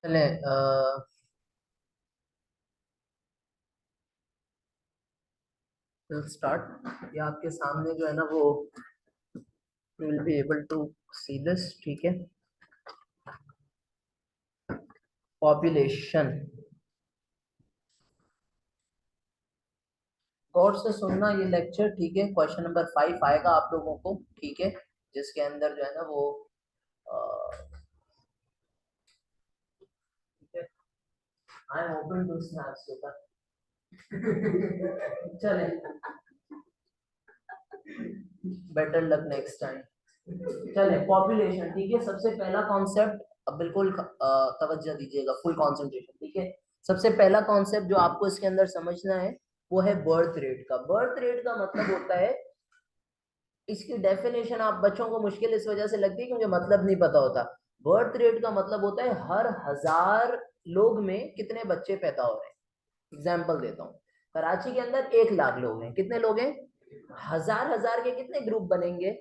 चले स्टार्ट। ये आपके सामने जो है ना वो you will be able to see this. ठीक है। पॉपुलेशन, गौर से सुनना ये लेक्चर। ठीक है। क्वेश्चन नंबर 5 आएगा आप लोगों को। ठीक है। जिसके अंदर जो है ना वो I am open to snaps paper. चले, बेटर लक नेक्स्ट टाइम। चले, पॉपुलेशन। ठीक है। सबसे पहला कॉन्सेप्ट, अब बिल्कुल तवज्जो दीजिएगा, फुल कंसंट्रेशन। ठीक है। सबसे पहला कॉन्सेप्ट जो आपको इसके अंदर समझना है वो है बर्थ रेट का। बर्थ रेट का मतलब होता है, इसकी डेफिनेशन आप बच्चों को मुश्किल इस वजह से लगती है क्योंकि मतलब नहीं पता होता। बर्थ रेट का मतलब होता है हर 1000 लोग में कितने बच्चे पैदा हो रहे हैं। एग्जाम्पल देता हूँ। कराची के अंदर 1 लाख लोग हैं। कितने लोग हैं? हजार हजार के कितने ग्रुप बनेंगे?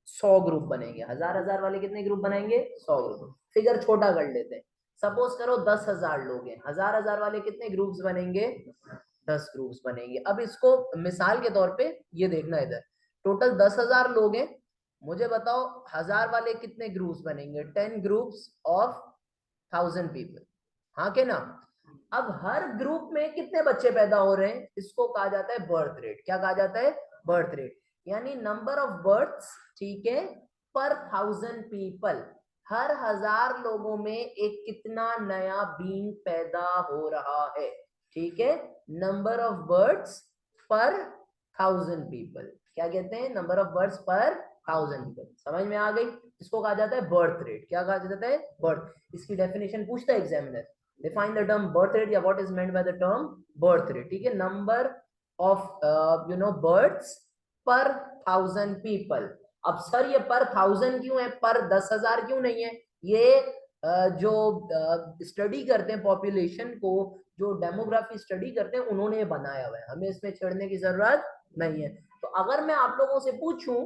100 ग्रुप बनेंगे। हजार हजार वाले कितने ग्रुप बनाएंगे? 100 ग्रुप। फिगर छोटा कर लेते हैं। सपोज करो 10,000 लोग हैं, हजार हजार वाले कितने ग्रुप्स बनेंगे? 10 ग्रुप्स बनेंगे। अब इसको मिसाल के तौर पे ये देखना, इधर टोटल 10,000 लोग हैं। मुझे बताओ हजार वाले कितने ग्रुप्स बनेंगे? 10 ग्रुप्स ऑफ 1000 पीपल। हाँ के ना? अब हर ग्रुप में कितने बच्चे पैदा हो रहे हैं, इसको कहा जाता है बर्थ रेट। क्या कहा जाता है? Birth rate. यानी नंबर ऑफ बर्थ्स, ठीक है, पर 1000 पीपल। हर 1000 लोगों में एक कितना नया बीइंग पैदा हो रहा है। ठीक है। Number of births per 1000 people. क्या कहते हैं? Number of births per 1000 people. समझ में आ गई? इसको कहा जाता है बर्थ रेट। क्या कहा जाता है? बर्थ। इसकी डेफिनेशन पूछता है examiner, define the term birth rate या what is meant by the term birth rate। ठीक है। Number of births per 1000 people। अब सर ये पर 1000 क्यों है, पर 10,000 क्यों नहीं है? ये जो स्टडी करते हैं पॉपुलेशन को, जो डेमोग्राफी स्टडी करते हैं, उन्होंने ये बनाया हुआ है, हमें इसमें छेड़ने की जरूरत नहीं है। तो अगर मैं आप लोगों से पूछूं,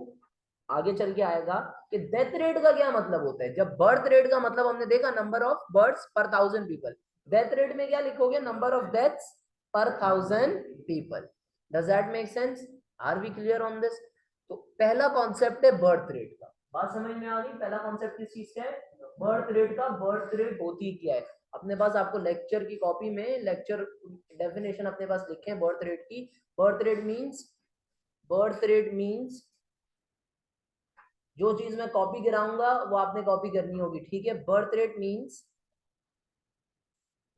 आगे चल के आएगा कि डेथ रेट का क्या मतलब होता है। जब बर्थ रेट का मतलब हमने देखा number of births per 1000 people, death rate में क्या लिखोगे? Number of deaths per 1000 people. Does that make sense? Are we clear on this? तो पहला कॉन्सेप्ट है बर्थ रेट का। बात समझ में आ गई? पहला कॉन्सेप्ट किस चीज का है? बर्थ रेट का। बर्थ रेट होती क्या है? अपने पास आपको लेक्चर की कॉपी में लेक्चर डेफिनेशन अपने पास लिखे हैं बर्थ रेट की। बर्थ रेट मीन्स जो चीज मैं कॉपी कराऊंगा वो आपने कॉपी करनी होगी। ठीक है। Birth rate means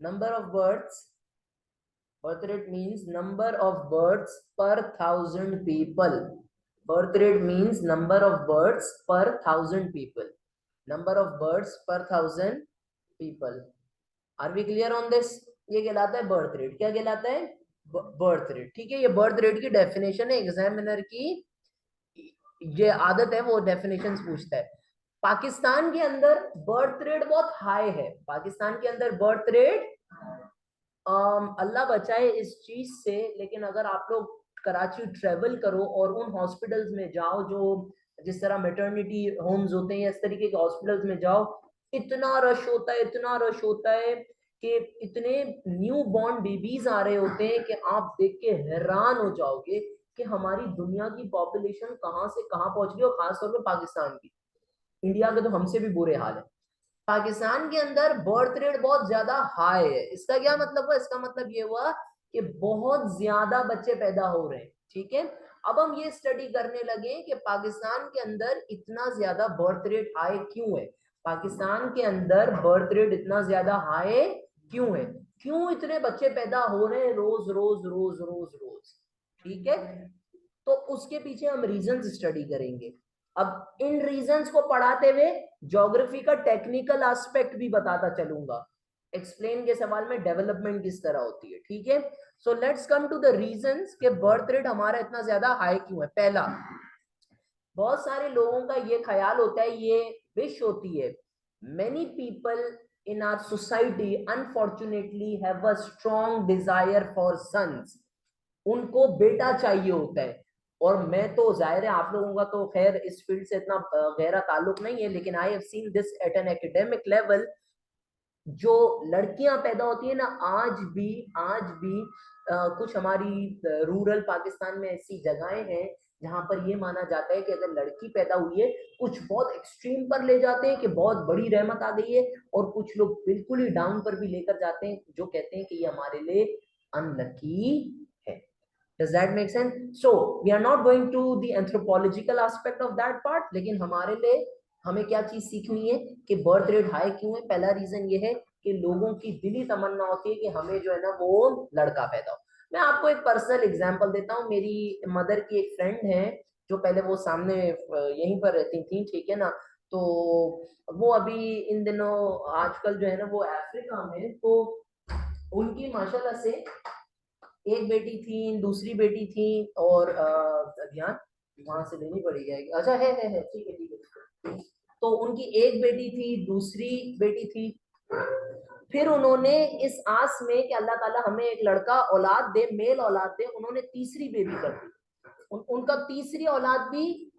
number of births. Birth rate means number of births per 1000 people. Birth rate means number of births per 1000 people. Number of births per 1000 people. Are we clear on this? ये कहलाता है birth rate. क्या कहलाता है? Birth rate. ठीक है। ये birth rate की डेफिनेशन है। एग्जामिनर की ये आदत है, वो डेफिनेशंस पूछता है। पाकिस्तान के अंदर बर्थ रेट बहुत हाई है। पाकिस्तान के अंदर बर्थ रेट, अल्लाह बचाए इस चीज से, लेकिन अगर आप लोग कराची ट्रेवल करो और उन हॉस्पिटल्स में जाओ जो जिस तरह मेटर्निटी होम्स होते हैं या इस तरीके के हॉस्पिटल्स में जाओ, इतना रश होता है, इतना रश होता है कि इतने न्यू बॉर्न बेबीज आ रहे होते हैं कि आप देख के हैरान हो जाओगे कि हमारी दुनिया की पॉपुलेशन कहाँ से कहाँ पहुंच गई, और खासतौर पर पाकिस्तान की। इंडिया के तो हमसे भी बुरे हाल है। पाकिस्तान के अंदर बर्थ रेट बहुत ज्यादा हाई है। इसका क्या मतलब हुआ? इसका मतलब ये हुआ कि बहुत ज्यादा बच्चे पैदा हो रहे हैं। ठीक है। अब हम ये स्टडी करने लगे कि पाकिस्तान के अंदर इतना ज्यादा बर्थ रेट हाई क्यों है। पाकिस्तान के अंदर बर्थ रेट इतना ज्यादा हाई क्यों है? क्यों इतने बच्चे पैदा हो रहे हैं रोज रोज रोज रोज रोज? ठीक है। तो उसके पीछे हम रीजंस स्टडी करेंगे। अब इन रीजंस को पढ़ाते हुए ज्योग्राफी का टेक्निकल एस्पेक्ट भी बताता चलूंगा। एक्सप्लेन के सवाल में डेवलपमेंट किस तरह होती है। ठीक है। So let's come to the reasons के बर्थ रेट हमारा इतना ज्यादा हाई क्यों है। पहला, बहुत सारे लोगों का ये ख्याल होता है, ये विश होती है, many people in our society unfortunately have a strong desire for sons. उनको बेटा चाहिए होता है। और मैं तो जाहिर है आप लोगों का तो खैर इस फील्ड से इतना गहरा ताल्लुक नहीं है, लेकिन I have seen this eight an academic level. जो लड़कियां पैदा होती है ना, आज भी कुछ हमारी रूरल पाकिस्तान में ऐसी जगहें हैं जहां पर ये माना जाता है कि अगर लड़की पैदा हुई है, कुछ बहुत एक्सट्रीम पर ले जाते हैं कि बहुत बड़ी रहमत आ गई है, और कुछ लोग बिल्कुल ही डाउन पर भी लेकर जाते हैं, जो कहते हैं कि ये हमारे लिए अनलकी है। Does that make sense? So we are not going to the anthropological aspect of that part, लेकिन हमारे लिए हमें क्या चीज सीखनी हुई है कि बर्थ रेट हाई क्यों है। पहला रीजन ये है कि लोगों की दिली तमन्ना होती है कि हमें जो है ना वो लड़का पैदा हो। मैं आपको एक पर्सनल एग्जांपल देता हूँ। मेरी मदर की एक फ्रेंड है, जो पहले वो सामने यहीं पर रहती थी, ठीक है ना। तो वो अभी इन दिनों आजकल जो है ना वो अफ्रीका में, तो उनकी माशाल्लाह से एक बेटी थी, दूसरी बेटी थी, और ध्यान वहां से लेनी पड़ेगी। अच्छा है, ठीक है ठीक है। तो उनकी एक बेटी थी, दूसरी बेटी थी। फिर उन्होंने इस आस में कि अल्लाह ताला हमें एक लड़का औलाद दे, मेल औलाद दे, उन्होंने तीसरी बेबी कर दी। उनका तीसरी औलाद भी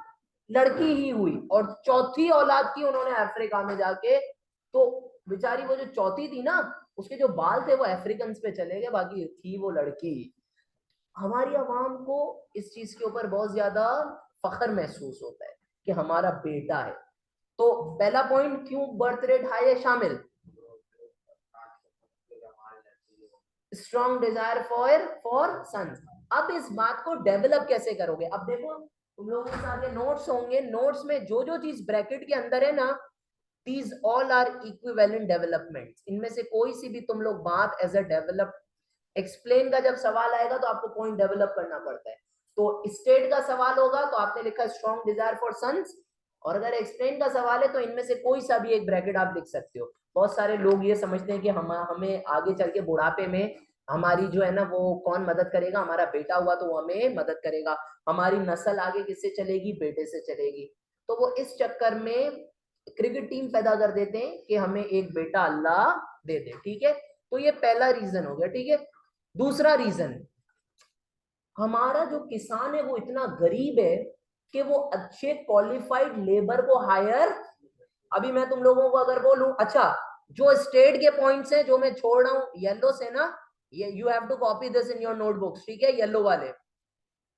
लड़की ही हुई, और चौथी औलाद की उन्होंने अफ्रीका में जाके, तो बेचारी वो जो चौथी थी ना, उसके जो बाल थे वो अफ्रीकन पे चले गए, बाकी थी वो लड़की। हमारी आवाम को इस चीज के ऊपर बहुत ज्यादा फख्र महसूस होता है कि हमारा बेटा है। तो पहला पॉइंट, क्यों बर्थ रेट हाई है, शामिल स्ट्रॉन्ग डिजायर फॉर सन्स। अब इस बात को डेवलप कैसे करोगे? अब देखो, तुम लोगों के साथ ये नोट्स होंगे, नोट्स में जो जो चीज ब्रैकेट के अंदर है ना, these all are equivalent developments। इनमें से कोई सी भी तुम लोग बात एज अ डेवलप एक्सप्लेन का जब सवाल आएगा तो आपको पॉइंट डेवलप करना पड़ता है। तो स्टेट का सवाल होगा तो आपने लिखा स्ट्रॉन्ग डिजायर फॉर सन्स, और अगर एक्सप्लेन का सवाल है तो इनमें से कोई सा भी एक ब्रैकेट आप लिख सकते हो। बहुत सारे लोग ये समझते हैं कि हमें आगे चल के बुढ़ापे में हमारी जो है ना वो कौन मदद करेगा, हमारा बेटा हुआ तो वो हमें मदद करेगा, हमारी नस्ल आगे किससे चलेगी, बेटे से चलेगी। तो वो इस चक्कर में क्रिकेट टीम पैदा कर देते हैं कि हमें एक बेटा अल्लाह दे दे, ठीक है। तो ये पहला रीजन हो गया, ठीक है। दूसरा रीजन, हमारा जो किसान है वो इतना गरीब है कि वो अच्छे क्वालिफाइड लेबर को हायर, अभी मैं तुम लोगों को अगर बोलूं, अच्छा जो स्टेट के पॉइंट्स हैं जो मैं छोड़ रहा हूं येलो से ना, ये you have to copy this in your notebooks, ठीक है। येलो वाले,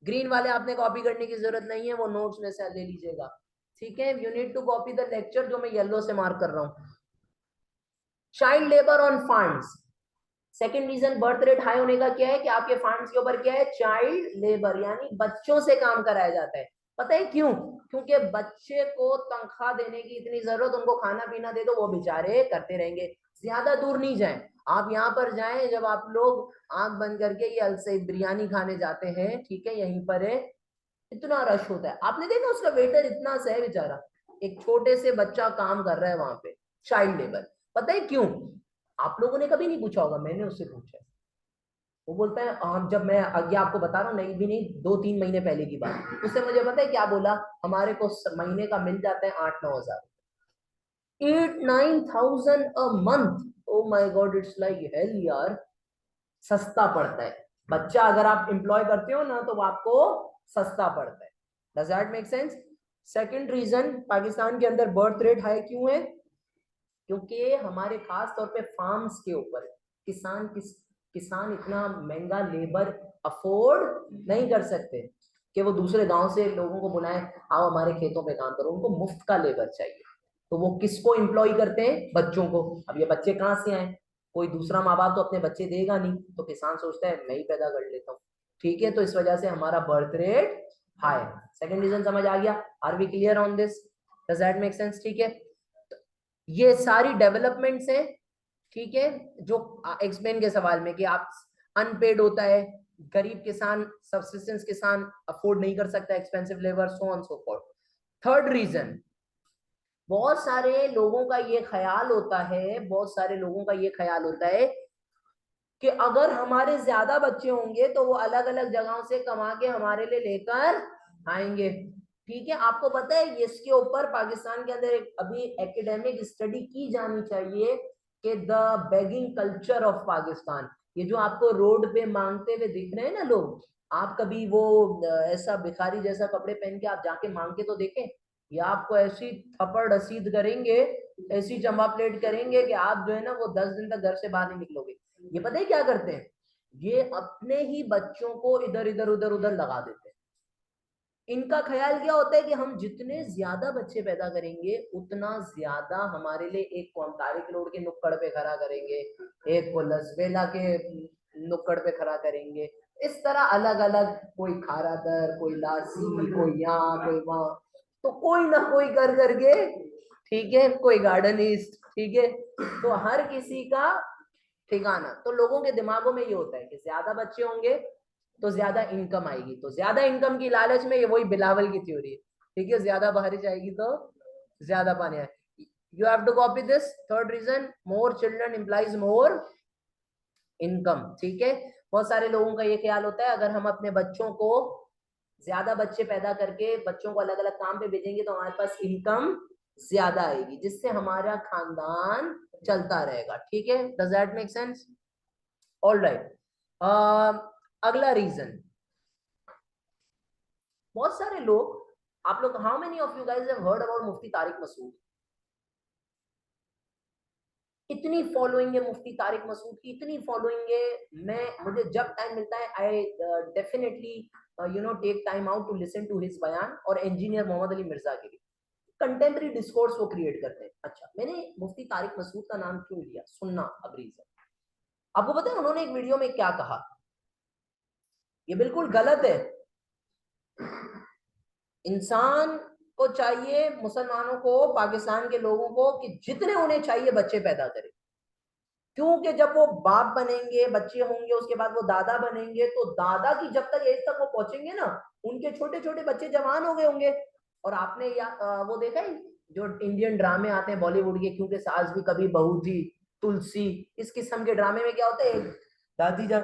ग्रीन वाले आपने कॉपी करने की जरूरत नहीं है, वो नोट्स में से ले लीजिएगा, ठीक है। You need to copy the lecture जो मैं येलो से मार्क कर रहा हूं। Child labour on funds, second reason birth rate high होने का क्या है कि आपके फंड्स के ऊपर क्या है, चाइल्ड लेबर, यानी बच्चों से काम कराया जाता है। पता है क्यों? क्योंकि बच्चे को तनख्वाह देने की इतनी जरूरत, उनको खाना पीना दे दो, वो बेचारे करते रहेंगे। ज्यादा दूर नहीं जाएं, आप यहाँ पर जाएं, जब आप लोग आंख बंद करके ये अलसे बिरयानी खाने जाते हैं, ठीक है, यहीं पर है, इतना रश होता है, आपने देखा उसका वेटर इतना सा है बेचारा, एक छोटे से बच्चा काम कर रहा है वहां पे, चाइल्ड लेबर। पता है क्यों? आप लोगों ने कभी नहीं पूछा होगा, मैंने उससे पूछा। वो बोलता है, हम जब मैं आगे आपको बता रहा हूँ, नहीं भी नहीं, 2-3 महीने पहले की बात, उससे मुझे पता है क्या बोला, हमारे को महीने का मिल जाता है 8-9 हजार, 8-9 thousand a month. Oh my God, it's like hell यार, सस्ता पड़ता है। बच्चा अगर आप एम्प्लॉय करते हो ना तो वो आपको सस्ता पड़ता है। Does that make sense? Second reason, Pakistan के अंदर बर्थ रेट हाई क्यों है? क्योंकि हमारे खास तौर पे फार्म्स के ऊपर किसान इतना महंगा लेबर अफोर्ड नहीं कर सकते कि वो दूसरे गांव से लोगों को बुलाएं, आओ हमारे खेतों पे काम करो, उनको मुफ्त का लेबर चाहिए। तो वो किसको एम्प्लॉय करते हैं? बच्चों को। अब ये बच्चे कहाँ से आए? कोई दूसरा माँ बाप तो अपने बच्चे देगा नहीं, तो किसान सोचता है मैं ही पैदा कर लेता हूँ, ठीक है। तो इस वजह से हमारा birth rate high. Second reason समझ आ गया? Are we clear on this? Does that make sense? ठीक है, ये सारी डेवलपमेंट्स हैं, ठीक है, जो एक्सप्लेन के सवाल में कि आप अनपेड होता है, गरीब किसान, सब्सिस्टेंस किसान अफोर्ड नहीं कर सकता expensive labour, so on so forth. Third reason, बहुत सारे लोगों का ये ख्याल होता है, बहुत सारे लोगों का ये ख्याल होता है कि अगर हमारे ज्यादा बच्चे होंगे तो वो अलग अलग जगहों से कमा के हमारे लिए लेकर आएंगे, ठीक है। आपको पता है इसके ऊपर पाकिस्तान के अंदर एक अभी एकेडमिक स्टडी की जानी चाहिए कि the begging culture of Pakistan, ये जो आपको रोड पे मांगते हुए दिख रहे हैं ना लोग, आप कभी वो ऐसा भिखारी जैसा कपड़े पहन के आप जाके मांग के तो देखें, या आपको ऐसी थप्पड़ रसीद करेंगे, ऐसी चंबा प्लेट करेंगे कि आप जो है ना वो 10 दिन तक घर से बाहर नहीं निकलोगे। ये पता है क्या करते हैं, ये अपने ही बच्चों को इधर इधर उधर उधर लगा देते हैं। इनका ख्याल क्या होता है कि हम जितने ज्यादा बच्चे पैदा करेंगे उतना ज्यादा हमारे लिए, एक को हम तारिक रोड के नुक्कड़ पे खड़ा करेंगे, एक को लसबेला के नुक्कड़ पे खड़ा करेंगे, इस तरह अलग अलग, कोई खारादर, कोई लासी, कोई यहाँ कोई वहां, तो कोई ना कोई कर करके, ठीक है, कोई गार्डनिस्ट, ठीक है, तो हर किसी का ठिकाना। तो लोगों के दिमागों में ये होता है कि ज्यादा बच्चे होंगे तो ज्यादा इनकम आएगी, तो ज्यादा इनकम की लालच में, ये वही बिलावल की थ्योरी है, ठीक है, ज्यादा बारिश आएगी तो ज्यादा पानी आए। You have to copy this. Third reason, more children implies more income, ठीक है। बहुत सारे लोगों का ये ख्याल होता है अगर हम अपने बच्चों को ज्यादा बच्चे पैदा करके बच्चों को अलग अलग काम पे भेजेंगे तो हमारे पास इनकम ज्यादा आएगी, जिससे हमारा खानदान चलता रहेगा, ठीक है। Does that make sense? All right. अगला रीजन, बहुत सारे लोग, आप लोग, how many of you guys have heard about Mufti Tariq Masood? इतनी फॉलोइंग है मुफ्ती तारिक मसूद की, इतनी फॉलोइंग है। मुझे जब टाइम मिलता है I definitely take time out to listen to his बयान, और इंजीनियर मोहम्मद अली मिर्जा के भी कंटेम्प्रेरी डिस्कोर्स वो क्रिएट करते हैं। अच्छा, मैंने मुफ्ती तारिक मसूद का नाम क्यों लिया, सुनना अब रीजन। आपको पता है उन्होंने एक वीडियो में क्या कहा? ये बिल्कुल गलत है। इंसान को चाहिए, मुसलमानों को, पाकिस्तान के लोगों को, कि जितने उन्हें चाहिए बच्चे पैदा करें, क्योंकि जब वो बाप बनेंगे, बच्चे होंगे, उसके बाद वो दादा बनेंगे, तो दादा की जब तक एज तक वो पहुंचेंगे ना, उनके छोटे छोटे बच्चे जवान हो गए होंगे। और आपने वो देखा है जो इंडियन ड्रामे आते हैं बॉलीवुड के, क्योंकि सास भी कभी बहू थी, तुलसी, इस किस्म के ड्रामे में क्या होता है, दादी जान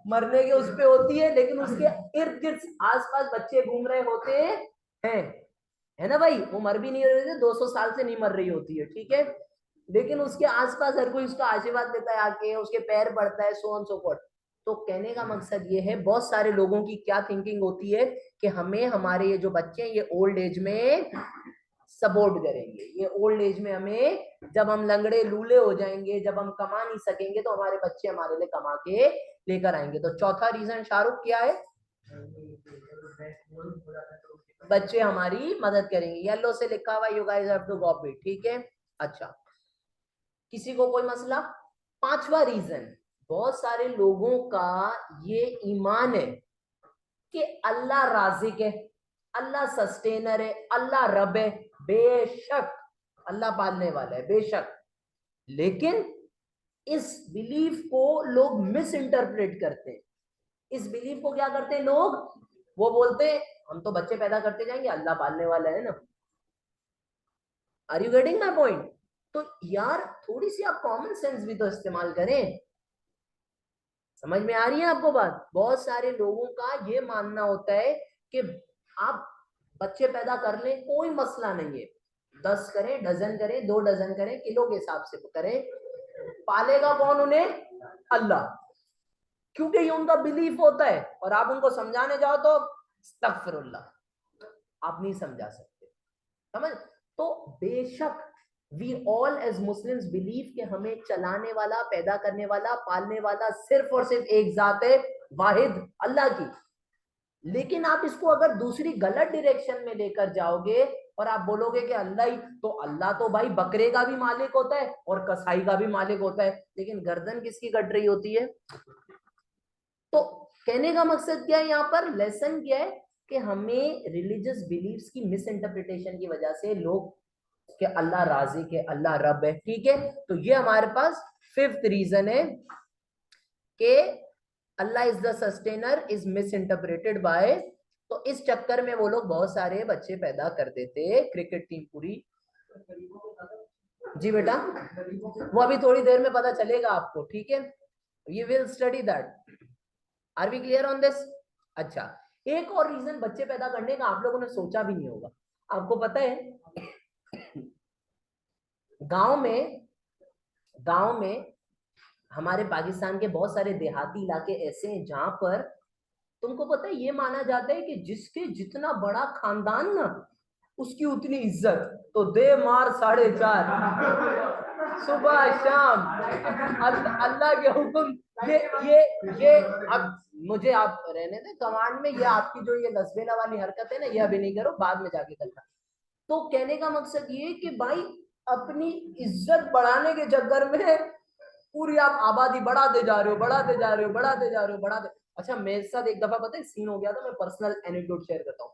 मरने के उस पे होती है, लेकिन उसके इर्द गिर्द आसपास बच्चे घूम रहे होते हैं, है ना भाई, वो मर भी नहीं रहे थे, 200 साल से नहीं मर रही होती है, ठीक है, लेकिन उसके आसपास हर कोई उसका आशीर्वाद देता है आके, उसके पैर पड़ता है, सो ऑन सो फॉर्थ। तो कहने का मकसद ये है, बहुत सारे लोगों की क्या थिंकिंग होती है कि हमें, हमारे ये जो बच्चे हैं ये ओल्ड एज में सपोर्ट करेंगे, ये ओल्ड एज में हमें, जब हम लंगड़े लूले हो जाएंगे, जब हम कमा नहीं सकेंगे, तो हमारे बच्चे हमारे लिए कमा के लेकर आएंगे। तो चौथा रीजन शाहरुख क्या है, बच्चे हमारी मदद करेंगे। येलो से लिखा हुआ, you guys have to copy, ठीक है। अच्छा, किसी को कोई मसला? पांचवा रीजन, बहुत सारे लोगों का ये ईमान है कि अल्लाह राज़िक है, अल्लाह सस्टेनर है, अल्लाह रब है। बेशक अल्लाह पालने वाला है, बेशक, लेकिन इस बिलीफ को लोग मिस इंटरप्रेट करते हैं। इस बिलीफ को क्या करते हैं लोग, वो बोलते हैं हम तो बच्चे पैदा करते जाएंगे, अल्लाह पालने वाला है ना। Are you getting my point? तो यार थोड़ी सी आप कॉमन सेंस भी तो इस्तेमाल करें। समझ में आ रही है आपको बात? बहुत सारे लोगों का ये मानना होता है कि आप बच्चे पैदा कर लें, कोई मसला नहीं है, 10 करें, डजन करें, 2 डजन करें, किलो के हिसाब से करें, पालेगा कौन उन्हें? अल्लाह। क्योंकि ये उनका बिलीफ होता है, और आप उनको समझाने जाओ तो अस्तगफिरुल्लाह, आप नहीं समझा सकते, समझ। तो बेशक we all as Muslims believe कि हमें चलाने वाला, पैदा करने वाला, पालने वाला सिर्फ और सिर्फ एक जात है, वाहिद अल्लाह की। लेकिन आप इसको अगर दूसरी गलत डायरेक्शन में लेकर जाओगे और आप बोलोगे कि अल्लाह ही, तो अल्लाह तो भाई बकरे का भी मालिक होता है और कसाई का भी मालिक होता है, लेकिन गर्दन किसकी कट रही होती है? तो कहने का मकसद क्या है, यहाँ पर लेसन क्या है कि हमें रिलीजियस बिलीफ्स की मिस इंटरप्रिटेशन की वजह से लोग कि अल्लाह राज़िक है, अल्लाह रब है, ठीक है। तो ये हमारे पास फिफ्थ रीजन है कि Allah is the sustainer is misinterpreted by, तो इस चक्कर में वो लोग बहुत सारे बच्चे पैदा कर देते, क्रिकेट टीम पूरी। जी बेटा, वो अभी थोड़ी देर में पता चलेगा आपको, ठीक है, you will study that. Are we clear on this? अच्छा, एक और रीजन बच्चे पैदा करने का आप लोगों ने सोचा भी नहीं होगा। आपको पता है गांव में हमारे पाकिस्तान के बहुत सारे देहाती इलाके ऐसे हैं जहां पर तुमको पता है ये माना जाता है कि जिसके जितना बड़ा खानदान ना, उसकी उतनी इज्जत, तो दे मार 4.5 सुबह शाम, अल्लाह के हुक्म। ये अब मुझे आप रहने दें कमांड में, ये आपकी जो ये लसबेला वाली हरकत है ना, ये अभी नहीं करो, बाद में जाके करना। तो कहने का मकसद ये कि भाई अपनी इज्जत बढ़ाने के चक्कर में पूरी आप आबादी बढ़ाते जा रहे हो, बढ़ाते जा रहे हो, बढ़ाते जा रहे हो, बढ़ाते। अच्छा मेरे साथ एक दफा पता है सीन हो गया था, मैं पर्सनल एनेक्डोट शेयर करता हूँ।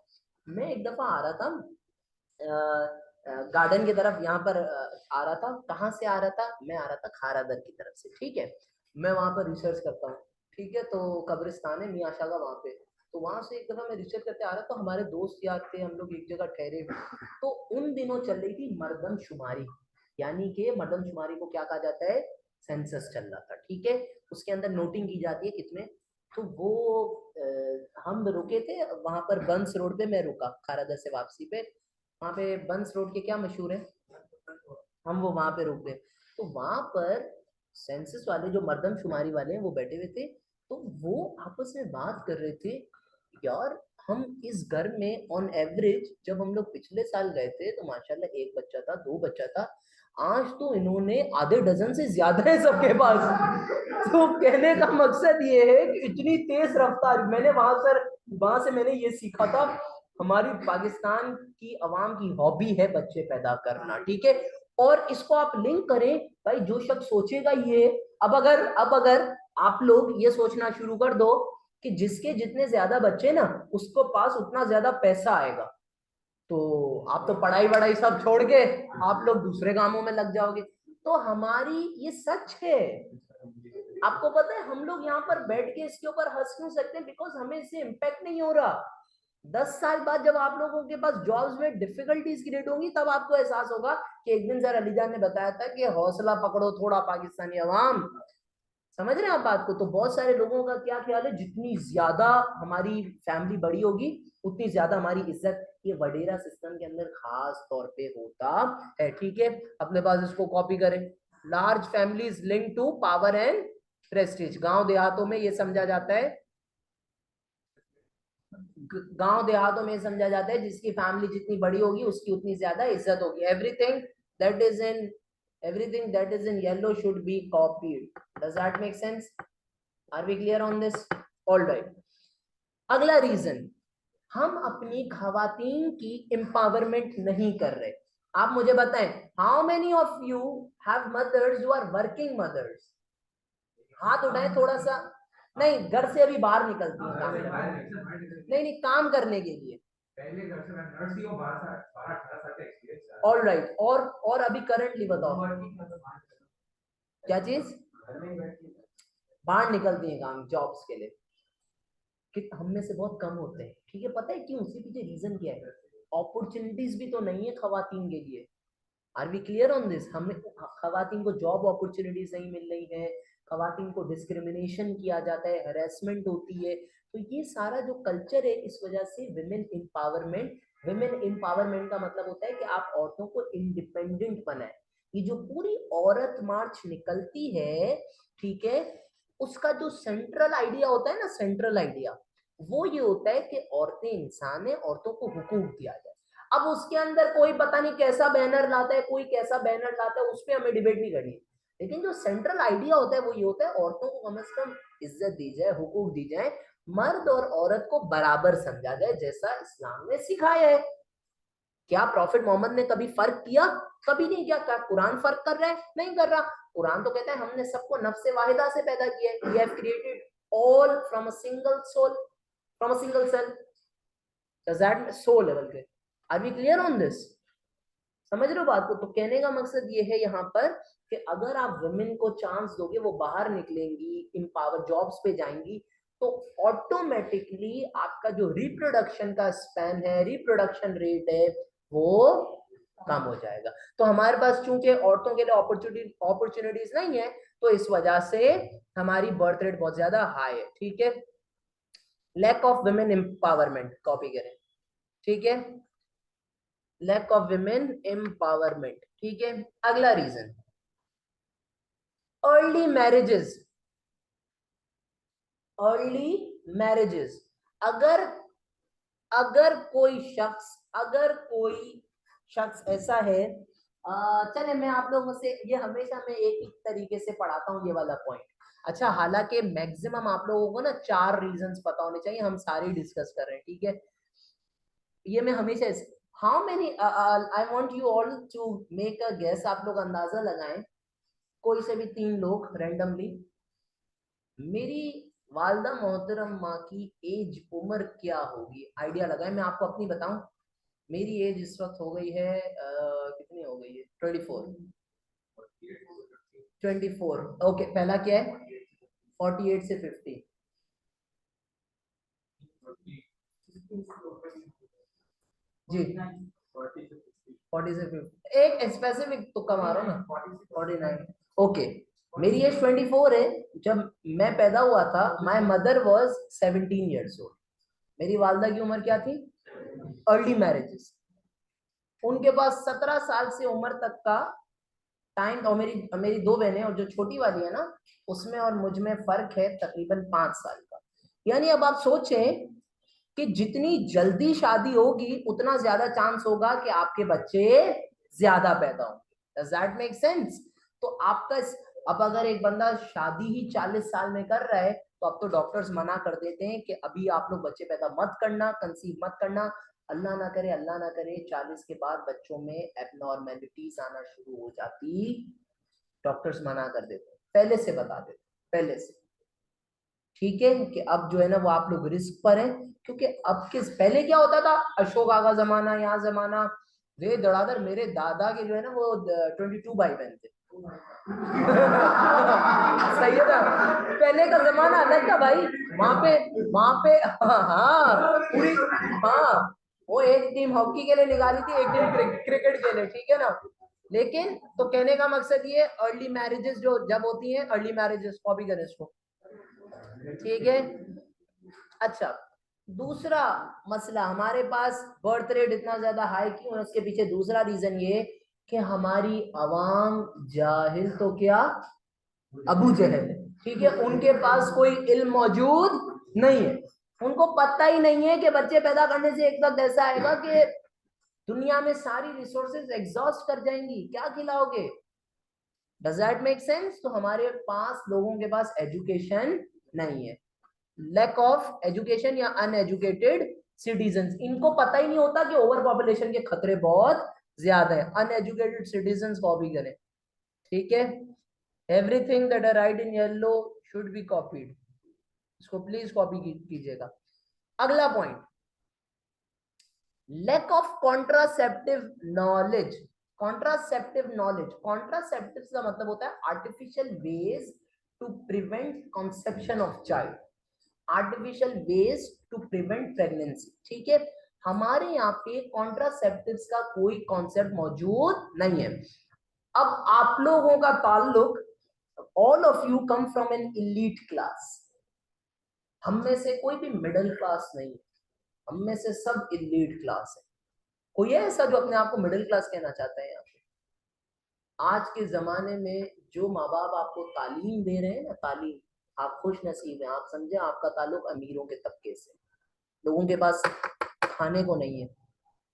मैं एक दफा आ रहा था गार्डन की तरफ, यहाँ पर आ रहा था। कहाँ से आ रहा था? मैं आ रहा था खारादर की तरफ से, ठीक है। मैं वहां पर रिसर्च करता हूँ, ठीक है। तो कब्रिस्तान है मियाँ शाह का वहां पे। तो वहां से एक दफा मैं रिसर्च करते आ रहा था, तो हमारे दोस्त यार थे, हम लोग एक जगह ठहरे। तो उन दिनों चल रही थी मर्दमशुमारी, यानी कि मर्दमशुमारी को क्या कहा जाता है? सेंसस चल रहा था, ठीक है। उसके अंदर नोटिंग की जाती है कितने। तो वो हम रुके थे वहां पर बंस रोड पे, मैं रुका खारादर से वापसी पे। वहाँ पे बंस रोड के क्या मशहूर है, हम वो वहां पे रुक गए। तो वहां पर सेंसस वाले जो मर्दमशुमारी वाले हैं वो बैठे हुए थे। तो वो आपस में बात कर रहे थे, यार हम इस घर में ऑन एवरेज जब हम लोग पिछले साल गए थे तो माशाल्लाह एक बच्चा था, दो बच्चा था। आज तो इन्होंने आधे डजन से ज्यादा है सबके पास। तो कहने का मकसद ये है कि इतनी तेज रफ्तार, मैंने वहां से मैंने ये सीखा था, हमारी पाकिस्तान की अवाम की हॉबी है बच्चे पैदा करना, ठीक है। और इसको आप लिंक करें, भाई जो शख्स सोचेगा ये, अब अगर आप लोग ये सोचना शुरू कर दो कि जिसके जितने ज्यादा बच्चे ना उसको पास उतना ज्यादा पैसा आएगा, तो आप तो पढ़ाई वढ़ाई सब छोड़ के आप लोग दूसरे कामों में लग जाओगे। तो हमारी ये सच है। आपको पता है हम लोग यहाँ पर बैठ के इसके ऊपर हंस क्यों सकते हैं? बिकॉज हमें इससे इम्पैक्ट नहीं हो रहा। 10 साल बाद जब आप लोगों के पास जॉब्स में डिफिकल्टीज क्रिएट होंगी, तब आपको एहसास होगा कि एक दिन सर अलीजान ने बताया था कि हौसला पकड़ो थोड़ा पाकिस्तानी अवाम। समझ रहे हैं आप बात को? तो बहुत सारे लोगों का क्या ख्याल है, जितनी ज्यादा हमारी फैमिली बड़ी होगी उतनी ज्यादा हमारी इज्जत, ये वडेरा सिस्टम के अंदर खास तौर पे होता है, ठीक है। अपने पास इसको कॉपी करें। Large families link to power and prestige. गांव देहातों में ये समझा जाता है, गांव देहातों में समझा जाता है जिसकी फैमिली जितनी बड़ी होगी उसकी उतनी ज्यादा इज्जत होगी। That is in everything that is in yellow should be copied. Does that make sense? Are we clear on this? All right. अगला रीजन, हम अपनी खवातीन की एम्पावरमेंट नहीं कर रहे। आप मुझे बताएं, how many of you have mothers who are working mothers? हाथ उठाएं थोड़ा सा। नहीं, घर से अभी बाहर निकलती है काम करने, नहीं नहीं काम करने के लिए। पहले घर से मैं नर्स ही हूं, 12-18 साल का एक्सपीरियंस। ऑल राइट, और अभी करंटली बताओ क्या चीज? बाहर निकलती है काम जॉब्स के लिए, कि हम में से बहुत कम होते हैं, ठीक है। पता है क्यों? उसके पीछे रीजन क्या है? अपॉर्चुनिटीज भी तो नहीं है खवातीन के लिए। Are we clear on this? हमें खवातीन को जॉब अपॉर्चुनिटीज नहीं मिल रही है, खवातीन को डिस्क्रिमिनेशन किया जाता है, हरेसमेंट होती है। तो ये सारा जो कल्चर है, इस वजह से विमेन एम्पावरमेंट का मतलब होता है कि आप औरतों को इंडिपेंडेंट बनाए। ये जो पूरी औरत मार्च निकलती है, ठीक है, उसका जो सेंट्रल आइडिया होता है ना, सेंट्रल आइडिया वो ये होता है कि औरतें इंसान है, औरतों को हुकूक दिया जाए। अब उसके अंदर कोई पता नहीं कैसा बैनर लाता है, कोई कैसा बैनर लाता है, उस पर हमें डिबेट नहीं करनी। लेकिन जो सेंट्रल आइडिया होता है वो ये होता है, औरतों को कम से कम इज्जत दी जाए, हुकूक दी जाए, मर्द और औरत को बराबर समझा जाए जैसा इस्लाम ने सिखाया है। क्या प्रॉफिट मोहम्मद ने कभी फर्क किया? कभी नहीं किया। क्या कुरान फर्क कर रहा है? नहीं कर रहा। कुरान तो कहता है हमने सबको नफ्से वाहिदा से पैदा किया है, we have created all from a single soul, from a single cell. Does that soul level पे? Are we clear on this? समझ रहे हो बात को? तो कहने का मकसद ये है यहाँ पर कि अगर आप वुमेन को चांस दोगे, वो बाहर निकलेंगी, एम्पावर जॉब्स पे जाएंगी, तो ऑटोमेटिकली आपका जो रिप्रोडक्शन का स्पैन है, रिप्रोडक्शन रेट है, वो कम हो जाएगा। तो हमारे पास चूंकि औरतों के लिए अपॉर्चुनिटीज नहीं है, तो इस वजह से हमारी बर्थ रेट बहुत ज्यादा हाई है, ठीक है। Lack of women empowerment copy करें, ठीक है। लैक ऑफ विमेन एम्पावरमेंट, ठीक है। अगला reason, early marriages. Early marriages, अगर अगर कोई शख्स अगर कोई शख्स ऐसा है, चले मैं आप लोगों से, ये हमेशा मैं एक ही तरीके से पढ़ाता हूँ ये वाला पॉइंट। अच्छा, हालांकि मैक्सिमम आप लोगों को ना 4 रीजंस पता होने चाहिए, हम सारे डिस्कस कर रहे हैं, ठीक है। ये मैं हमेशा how many, I want you all to make a guess, आप लोग अंदाजा लगाएं, कोई से भी 3 लोग रैंडमली। मेरी वालदा मोहतरमा की एज, उम्र क्या होगी, आइडिया लगाएं। मैं आपको अपनी बताऊं, मेरी एज इस वक्त हो गई है कितनी हो गई है, 24। ओके, पहला क्या है, 48 से 50 जी, 40 से 50, एक स्पेसिफिक तुक्का मारो ना, 49। ओके, मेरी एज 24 है। जब मैं पैदा हुआ था, my mother was 17 years old. मेरी वालदा की उम्र क्या थी, अर्ली मैरिजेस, उनके पास 17 साल से उम्र तक का टाइम। और मेरी मेरी 2 बहनें, और जो छोटी वाली है ना, उसमें और मुझ में फर्क है तकरीबन 5 साल का। यानी अब आप सोचें कि जितनी जल्दी शादी होगी उतना ज्यादा चांस होगा कि आपके बच्चे ज्यादा पैदा होंगे। Does that make sense? तो आपका अब अगर एक बंदा शादी ही 40 साल में कर रहा है, तो अब तो डॉक्टर्स मना कर देते हैं कि अभी आप लोग बच्चे पैदा मत करना, कंसीव मत करना। अल्लाह ना करे, अल्लाह ना करे, 40 के बाद बच्चों में एबनॉर्मेलिटीज आना शुरू हो जाती, डॉक्टर्स मना कर देते, पहले से बता देते, पहले से। ठीक है कि अब जो है ना वो आप लोग रिस्क पर हैं, क्योंकि अब किस, पहले क्या होता था, अशोक आगा जमाना, यहाँ जमाना, रे दड़ादर, मेरे दादा के जो है ना वो 22 भाई बहन थे। सही है ना, पहले का जमाना अलग था भाई। वहां पे हाँ पूरी, हाँ वो एक टीम हॉकी के लिए निकाली थी, एक टीम क्रिकेट के लिए, ठीक है ना। लेकिन तो कहने का मकसद ये, अर्ली मैरिजेस जो जब होती हैं, अर्ली मैरिजेस, कॉपी करें इसको, ठीक है। अच्छा, दूसरा मसला, हमारे पास बर्थ रेट इतना ज्यादा हाई क्यों है, उसके पीछे दूसरा रीजन ये कि हमारी अवाम जाहिल तो क्या, अबू जहल है, ठीक है। उनके पास कोई इल्म मौजूद नहीं है, उनको पता ही नहीं है कि बच्चे पैदा करने से एक वक्त ऐसा आएगा कि दुनिया में सारी रिसोर्सेज एग्जॉस्ट कर जाएंगी, क्या खिलाओगे। Does that make sense? तो हमारे पास लोगों के पास एजुकेशन नहीं है, लैक ऑफ एजुकेशन या अनएजुकेटेड सिटीजन्स, इनको पता ही नहीं होता कि ओवर पॉपुलेशन के खतरे बहुत ज्यादा है। अनएजुकेटेड सिटीजन्स कॉपी करें, ठीक है। Everything that I write in yellow should be copied, इसको प्लीज कॉपी कीजिएगा। अगला point, lack of contraceptive knowledge. Contraceptive knowledge, contraceptive का मतलब होता है artificial ways to prevent conception of child, artificial ways to prevent pregnancy, ठीक है। हमारे यहाँ पे कॉन्ट्रासेप्टिव्स का कोई कॉन्सेप्ट मौजूद नहीं है। अब आप लोगों का ताल्लुक, all of you come from an elite class, हम में से कोई भी मिडिल क्लास नहीं है, हम में से सब इलीट क्लास है। कोई है ऐसा जो अपने आप को मिडिल क्लास कहना चाहता है यहाँ पे? आज के जमाने में जो माँ बाप आपको तालीम दे रहे हैं ना, तालीम, आप खुश नसीब हैं, आप समझे आपका ताल्लुक अमीरों के तबके से, लोगों के पास खाने को नहीं है,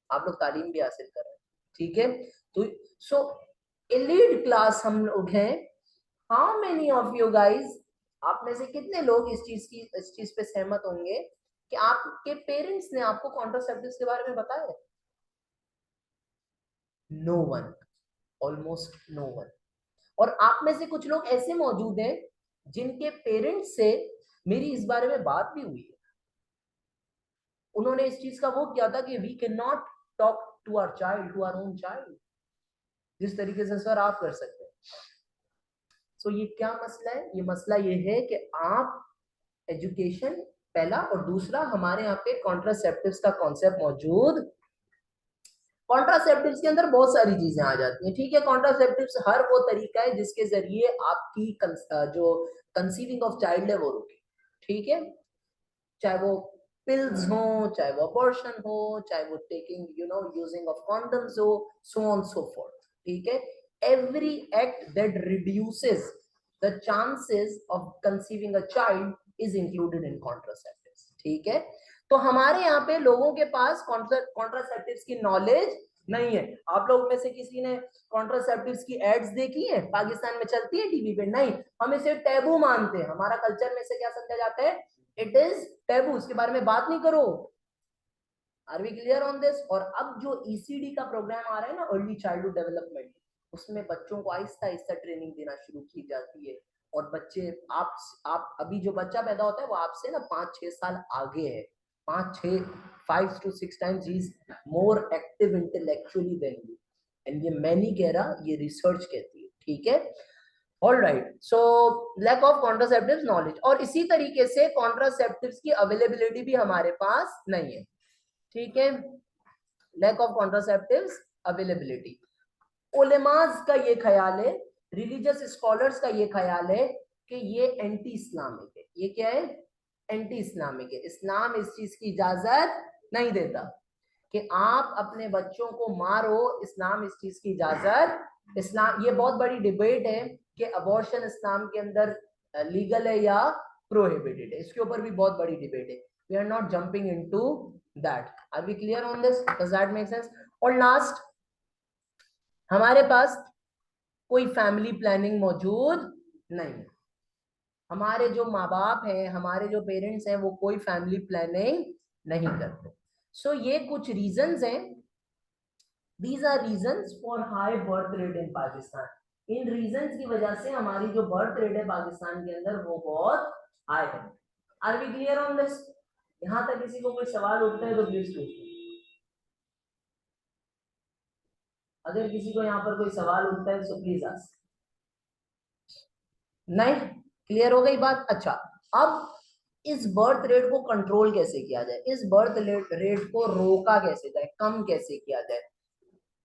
आप लोग तालीम भी हासिल कर रहे हैं, ठीक है। तो सो एलीट क्लास हम लोग हैं। How many of you guys, आप में से कितने लोग इस चीज पे सहमत होंगे कि आपके पेरेंट्स ने आपको कॉन्ट्रासेप्टिव्स के बारे में बताया है? No one, almost no one. और आप में से कुछ लोग ऐसे मौजूद हैं जिनके पेरेंट्स से मेरी इस बारे में बात भी हुई है, उन्होंने इस चीज का वो किया था कि we can not talk to our child, to our own child, जिस तरीके से सर आप कर सकते हैं। सो ये क्या मसला है? ये मसला ये है कि आप एजुकेशन पहला, और दूसरा हमारे यहाँ पे कॉन्ट्रासेप्टिव्स का कॉन्सेप्ट मौजूद। कॉन्ट्रासेप्टिव्स के अंदर बहुत सारी चीजें आ जाती हैं, ठीक है। कॉन्ट्रासेप्टिव्स हर वो तरीका है जिसके जरिए आपकी जो कंसीविंग ऑफ चाइल्ड है वो रुके, ठीक है। चाहे वो पिल्स हो, चाहे वो अबॉर्शन हो, चाहे वो टेकिंग यूजिंग ऑफ कॉन्डम्स हो, सो ऑन सो फोर्थ, ठीक है। Every act that reduces the chances of conceiving a child is included in contraceptives, ठीक है। तो हमारे यहाँ पे लोगों के पास कॉन्ट्रासेप्टिव्स की नॉलेज नहीं है। आप लोग में से किसी ने कॉन्ट्रासेप्टिव्स की एड्स देखी है? पाकिस्तान में चलती है टीवी पे? नहीं, हम इसे टैबू मानते हैं। हमारा कल्चर में से क्या समझा जाता है? इट इज टैबू, इसके बारे में बात नहीं करो। Are we clear on this? और अब जो ईसीडी का प्रोग्राम आ रहा है ना, अर्ली चाइल्डहुड डेवलपमेंट, उसमें बच्चों को आहिस्ता आहिस्ता ट्रेनिंग देना शुरू की जाती है। और बच्चे, आप अभी जो बच्चा पैदा होता है वो आपसे ना 5-6 साल आगे है, 5-6 5 to 6 times he is more active intellectually than you। And ये मैं नहीं कह रहा, ये रिसर्च कहती है, ठीक है? All right, so lack of contraceptive knowledge. और इसी तरीके से कॉन्ट्रासेप्टिव्स की अवेलेबिलिटी भी हमारे पास नहीं है, ठीक है? Lack of contraceptives availability. उलेमाज का ये ख्याल है, रिलीजियस स्कॉलर्स का ये ख्याल है कि ये एंटी इस्लामिक है। ये क्या है? एंटी इस्लामिक है। इस्लाम इस चीज की इजाजत नहीं देता कि आप अपने बच्चों को मारो। इस्लाम इस चीज की इजाजत, इस्लाम, ये बहुत बड़ी डिबेट है कि अबॉर्शन इस्लाम के अंदर लीगल है या प्रोहिबिटेड है। इसके ऊपर भी बहुत बड़ी डिबेट है। We are not jumping into that. Are we clear on this? Does that make sense? और लास्ट, हमारे पास कोई फैमिली प्लानिंग मौजूद नहीं है। हमारे जो माँ बाप हैं, हमारे जो पेरेंट्स हैं, वो कोई फैमिली प्लानिंग नहीं करते। सो ये कुछ रीजंस हैं। These are reasons for high birth rate in Pakistan। In reasons की वजह से हमारी जो बर्थ रेट है पाकिस्तान के अंदर वो बहुत हाई है। Are we clear on this? यहां तक किसी को कोई सवाल उठता है तो प्लीज पूछिए। अगर किसी को यहाँ पर कोई सवाल उठता है तो प्लीज आस्क। नहीं? क्लियर हो गई बात? अच्छा, अब इस बर्थ रेट को कंट्रोल कैसे किया जाए? इस बर्थ रेट को रोका कैसे जाए? कम कैसे किया जाए?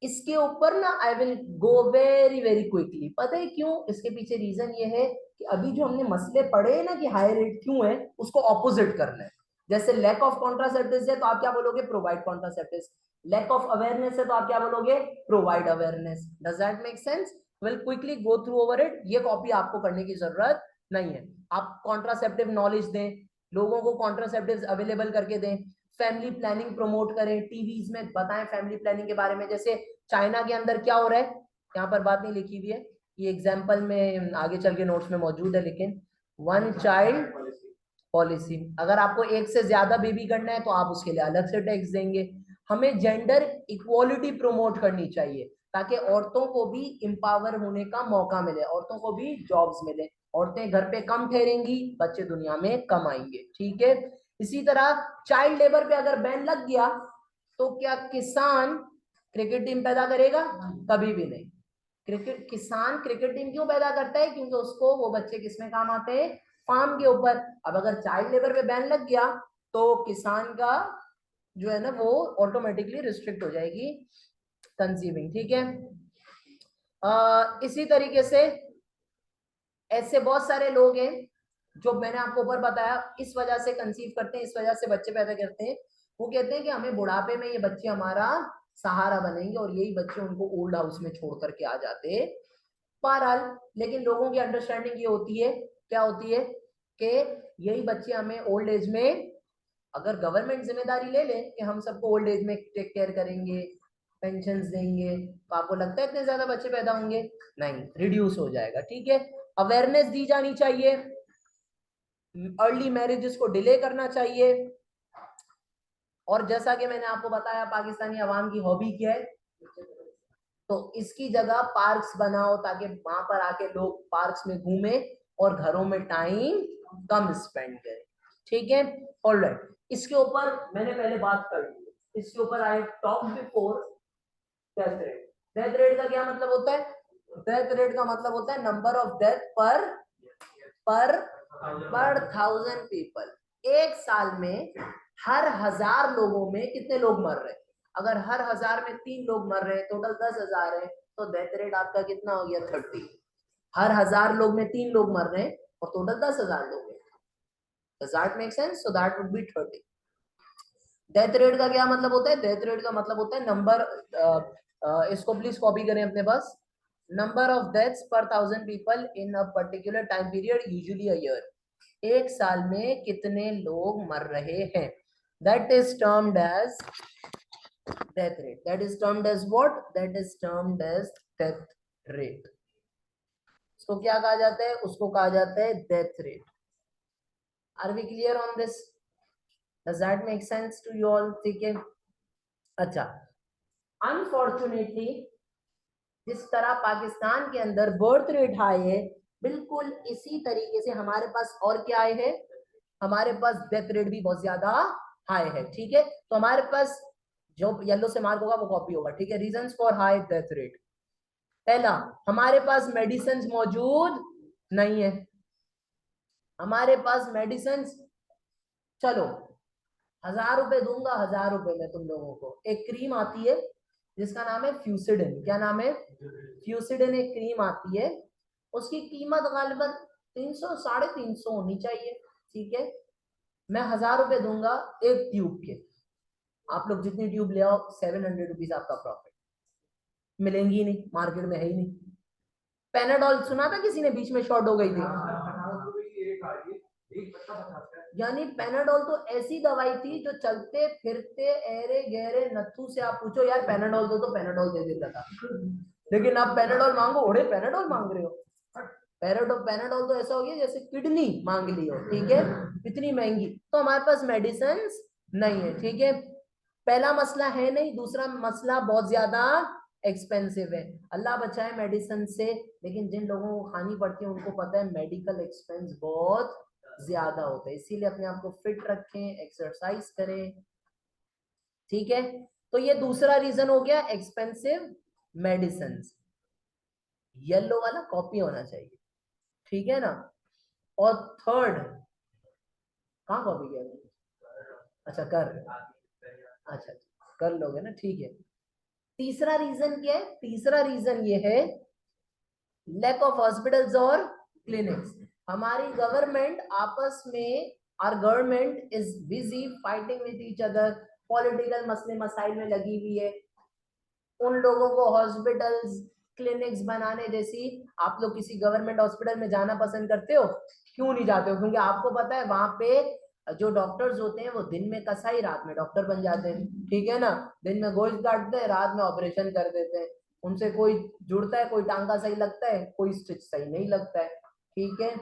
इसके ऊपर ना I will go very very quickly. पता है क्यों? इसके पीछे रीजन ये है कि अभी जो हमने मसले पढ़े हैं ना कि हाई रेट क्यों है, उसको ऑपोजिट करना है। जैसे लैक ऑफ कॉन्ट्रासेप्टिव्स है तो आप क्या बोलोगे? Provide contraceptives. Lack of awareness है तो आप क्या बोलोगे? Provide awareness. Does that make sense? Will quickly go through over it. ये कॉपी आपको करने की जरूरत नहीं है। आप कॉन्ट्रासेप्टिव नॉलेज दें, लोगों को कॉन्ट्रासेप्टिव्स अवेलेबल करके दें, फैमिली प्लानिंग प्रमोट करें, टीवीज में बताएं फैमिली प्लानिंग के बारे में। जैसे चाइना के अंदर क्या हो रहा है, यहाँ पर बात नहीं लिखी हुई है, ये एग्जाम्पल में आगे चल के नोट्स में मौजूद है, लेकिन वन चाइल्ड पॉलिसी। अगर आपको एक से ज्यादा बेबी करना है तो आप उसके लिए अलग से टैक्स देंगे। हमें जेंडर इक्वालिटी प्रमोट करनी चाहिए ताकि औरतों को भी एम्पावर होने का मौका मिले, औरतों को भी जॉब्स मिले। औरतें घर पे कम ठहरेंगी, बच्चे दुनिया में कम आएंगे, ठीक है? इसी तरह चाइल्ड लेबर पे अगर बैन लग गया तो क्या किसान क्रिकेट टीम पैदा करेगा? कभी भी नहीं। किसान क्रिकेट टीम क्यों पैदा करता है? क्योंकि उसको वो बच्चे किसमें काम आते हैं? फार्म के ऊपर। अब अगर चाइल्ड लेबर पे बैन लग गया तो किसान का जो है ना वो ऑटोमेटिकली रिस्ट्रिक्ट हो जाएगी कंसीविंग, ठीक है? इसी तरीके से ऐसे बहुत सारे लोग हैं जो मैंने आपको ऊपर बताया, इस वजह से कंसीव करते हैं, इस वजह से बच्चे पैदा करते हैं। वो कहते हैं कि हमें बुढ़ापे में ये बच्चे हमारा सहारा बनेंगे, और यही बच्चे उनको ओल्ड हाउस में छोड़ करके आ जाते हैं। बहरहाल, लेकिन लोगों की अंडरस्टैंडिंग ये होती है, क्या होती है? कि यही बच्चे हमें ओल्ड एज में, अगर गवर्नमेंट जिम्मेदारी ले ले कि हम सबको ओल्ड एज में टेक केयर करेंगे, पेंशन देंगे, तो आपको लगता है इतने ज्यादा बच्चे पैदा होंगे? नहीं, रिड्यूस हो जाएगा, ठीक है? अवेयरनेस दी जानी चाहिए, अर्ली मैरिजेस को डिले करना चाहिए। और जैसा कि मैंने आपको बताया पाकिस्तानी अवाम की हॉबी क्या है, तो इसकी जगह पार्क्स बनाओ ताकि वहां पर आके लोग पार्क्स में घूमे और घरों में टाइम कम स्पेंड करें, ठीक है? ऑलराइट, इसके ऊपर मैंने पहले बात कर ली, इसके ऊपर I talk before. Death rate, death rate का क्या मतलब होता है? डेथ रेट का मतलब होता है नंबर ऑफ डेथ पर 1000 पीपल। एक साल में हर 1000 लोगों में कितने लोग मर रहे हैं? अगर हर 1000 में 3 लोग मर रहे हैं, टोटल 10,000 है, तो डेथ रेट आपका कितना हो गया? 30। हर 1000 लोग में 3 लोग मर रहे हैं और टोटल 10,000 लोग हैं। Does that make sense? So that would be 30। Death rate का क्या मतलब होता है? डेथ रेट का मतलब होता है नंबर, इसको प्लीज कॉपी करें अपने पास, number of deaths per 1000 people in a particular time period, usually a year. एक साल में कितने लोग मर रहे हैं? That is termed as death rate. That is termed as what? That is termed as death rate. उसको क्या कहा जाता है? उसको कहा जाता है death rate. Are we clear on this? Does that make sense to you all? ठीक है. अच्छा, अनफॉर्चुनेटली जिस तरह पाकिस्तान के अंदर बर्थ रेट हाई है, बिल्कुल इसी तरीके से हमारे पास और क्या आए है? हमारे पास डेथ रेट भी बहुत ज्यादा हाई है. ठीक है, तो हमारे पास जो येलो से मार्क होगा वो कॉपी होगा. ठीक है, reasons for high death rate. पहला, हमारे पास मेडिसिन मौजूद नहीं है. हमारे पास मेडिसिन, चलो 1000 रुपए दूंगा, 1000 रुपए में तुम लोगों को एक क्रीम आती है जिसका नाम है फ्यूसिडिन. क्या नाम है? फ्यूसिडिन एक क्रीम आती है, उसकी कीमत गालिबन 300 350 होनी चाहिए. ठीक है, मैं 1000 रुपए दूंगा एक ट्यूब के. आप लोग जितनी ट्यूब ले आओ 700 रुपीज आपका प्रॉफिट. मिलेंगी नहीं, मार्केट में है ही नहीं. पेनाडोल सुना था किसी ने? बीच में शॉर्ट हो गई थी. यानी पेनाडोल तो ऐसी दवाई थी जो चलते फिरते एरे गहरे नथु से आप पूछो यार पेनाडोल दो तो पेनाडोल दे देता था. लेकिन आप पेनाडोल मांगो, ओढ़े पेनाडोल मांग रहे हो. पेनाडोल तो ऐसा हो गया जैसे किडनी मांग ली हो. ठीक है, इतनी महंगी. तो हमारे पास मेडिसिन नहीं है. ठीक है, पहला मसला है नहीं. दूसरा मसला बहुत ज्यादा एक्सपेंसिव है. अल्लाह बचाए मेडिसिन से, लेकिन जिन लोगों को खानी पड़ती है उनको पता है मेडिकल एक्सपेंस बहुत ज्यादा होता है. इसीलिए अपने आप को फिट रखें, एक्सरसाइज करें. ठीक है, तो ये दूसरा रीजन हो गया, एक्सपेंसिव मेडिसिन. येलो वाला कॉपी होना चाहिए. ठीक है ना. और थर्ड, कहाँ कॉपी किया? अच्छा अच्छा कर लोगे ना. ठीक है, तीसरा रीजन क्या है? तीसरा रीजन ये है लैक ऑफ हॉस्पिटल्स और क्लिनिक्स. हमारी गवर्नमेंट आपस में, our government is busy fighting with each other. Political मसले मसाइल में लगी हुई है. उन लोगों को हॉस्पिटल्स क्लिनिक्स बनाने जैसी, आप लोग किसी गवर्नमेंट हॉस्पिटल में जाना पसंद करते हो? क्यों नहीं जाते हो? क्योंकि आपको पता है वहां पे जो डॉक्टर्स होते हैं वो दिन में कसाई, रात में डॉक्टर बन जाते हैं. ठीक है ना. दिन में गोश्त काटते हैं, रात में ऑपरेशन कर देते हैं. उनसे कोई जुड़ता है, कोई टांका सही लगता है, कोई स्टिच सही नहीं लगता है. ठीक है,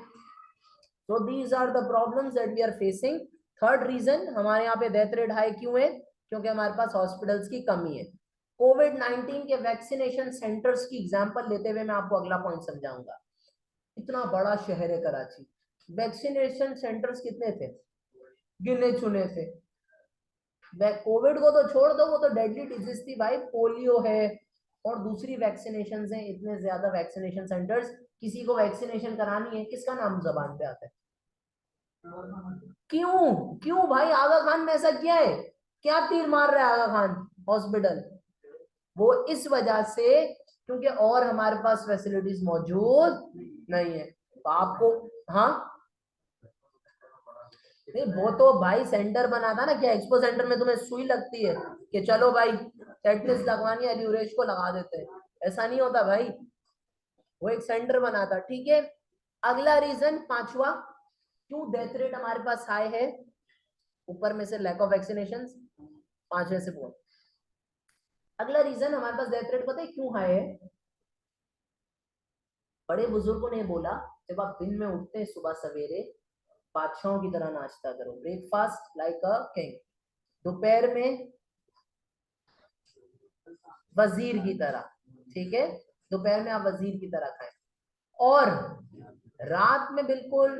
तो these are the problems that we are facing. Third reason, हमारे यहाँ पे डेथ रेट हाई क्यों है? क्योंकि हमारे पास हॉस्पिटल्स की कमी है. कोविड-19 के वैक्सीनेशन सेंटर्स की एग्जांपल लेते हुए मैं आपको अगला पॉइंट समझाऊंगा. इतना बड़ा शहर है कराची, वैक्सीनेशन सेंटर्स कितने थे? गिने चुने थे. कोविड को तो छोड़ दो, वो तो डेडली डिजीज थी भाई. पोलियो है और दूसरी वैक्सीनेशन है. इतने ज्यादा वैक्सीनेशन सेंटर्स, किसी को वैक्सीनेशन करानी है, किसका नाम जबान पे आता है? क्यों? क्यों भाई? आगा खान ने ऐसा किया है? क्या तीर मार रहा है आगा खान हॉस्पिटल? वो इस वजह से क्योंकि और हमारे पास फैसिलिटीज मौजूद नहीं है. तो आपको, हाँ नहीं, वो तो भाई सेंटर बना था ना. क्या एक्सपो सेंटर में तुम्हें सुई लगती है कि चलो भाई टेटनेस लगवानी है, अली को लगा देते हैं? ऐसा नहीं होता भाई. वो एक सेंटर बना था. ठीक है, अगला रीजन, पांचवा, क्यों डेथ रेट हमारे पास हाई है? ऊपर में से लैक ऑफ वैक्सीनेशन, पांचवे से बोल. अगला रीजन हमारे पास डेथ रेट पता है क्यों हाई है? बड़े बुजुर्गों ने बोला जब आप दिन में उठते हैं सुबह सवेरे, बादशाहों की तरह नाश्ता करो, ब्रेकफास्ट लाइक अ किंग. दोपहर में वजीर की तरह. ठीक है, दोपहर में आप वजीर की तरह खाएं. और रात में बिल्कुल